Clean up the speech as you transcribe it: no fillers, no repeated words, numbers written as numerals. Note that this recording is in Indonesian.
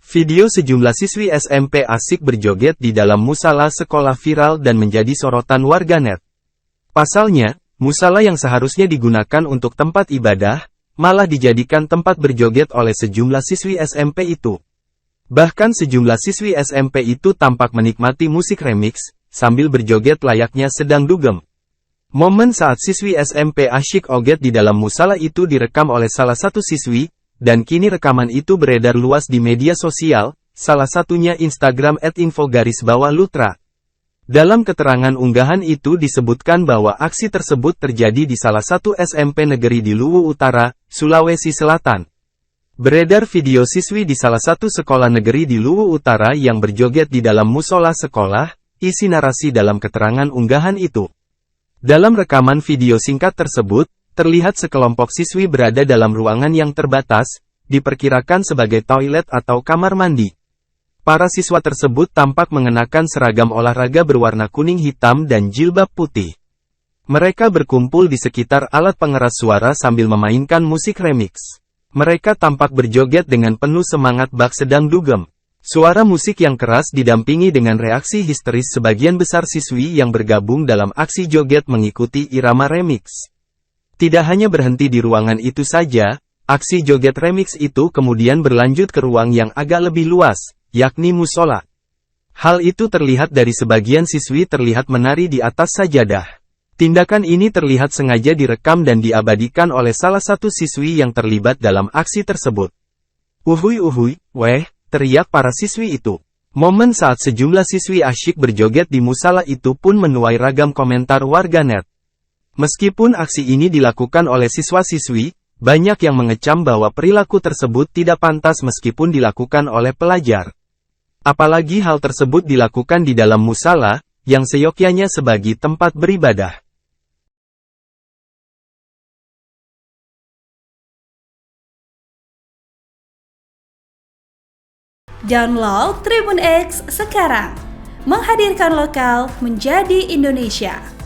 Video sejumlah siswi SMP asik berjoget di dalam musala sekolah viral dan menjadi sorotan warganet. Pasalnya, musala yang seharusnya digunakan untuk tempat ibadah, malah dijadikan tempat berjoget oleh sejumlah siswi SMP itu. Bahkan sejumlah siswi SMP itu tampak menikmati musik remix, sambil berjoget layaknya sedang dugem. Momen saat siswi SMP asyik oget di dalam musala itu direkam oleh salah satu siswi, dan kini rekaman itu beredar luas di media sosial, salah satunya Instagram @info_lutra. Dalam keterangan unggahan itu disebutkan bahwa aksi tersebut terjadi di salah satu SMP negeri di Luwu Utara, Sulawesi Selatan. Beredar video siswi di salah satu sekolah negeri di Luwu Utara yang berjoget di dalam musola sekolah, isi narasi dalam keterangan unggahan itu. Dalam rekaman video singkat tersebut, terlihat sekelompok siswi berada dalam ruangan yang terbatas, diperkirakan sebagai toilet atau kamar mandi. Para siswa tersebut tampak mengenakan seragam olahraga berwarna kuning hitam dan jilbab putih. Mereka berkumpul di sekitar alat pengeras suara sambil memainkan musik remix. Mereka tampak berjoget dengan penuh semangat bak sedang dugem. Suara musik yang keras didampingi dengan reaksi histeris sebagian besar siswi yang bergabung dalam aksi joget mengikuti irama remix. Tidak hanya berhenti di ruangan itu saja, aksi joget remix itu kemudian berlanjut ke ruang yang agak lebih luas, yakni musola. Hal itu terlihat dari sebagian siswi terlihat menari di atas sajadah. Tindakan ini terlihat sengaja direkam dan diabadikan oleh salah satu siswi yang terlibat dalam aksi tersebut. Uhuy, weh, teriak para siswi itu. Momen saat sejumlah siswi asyik berjoget di musala itu pun menuai ragam komentar warganet. Meskipun aksi ini dilakukan oleh siswa-siswi, banyak yang mengecam bahwa perilaku tersebut tidak pantas meskipun dilakukan oleh pelajar. Apalagi hal tersebut dilakukan di dalam musala, yang seyogyanya sebagai tempat beribadah. Download Tribun X sekarang, menghadirkan lokal menjadi Indonesia.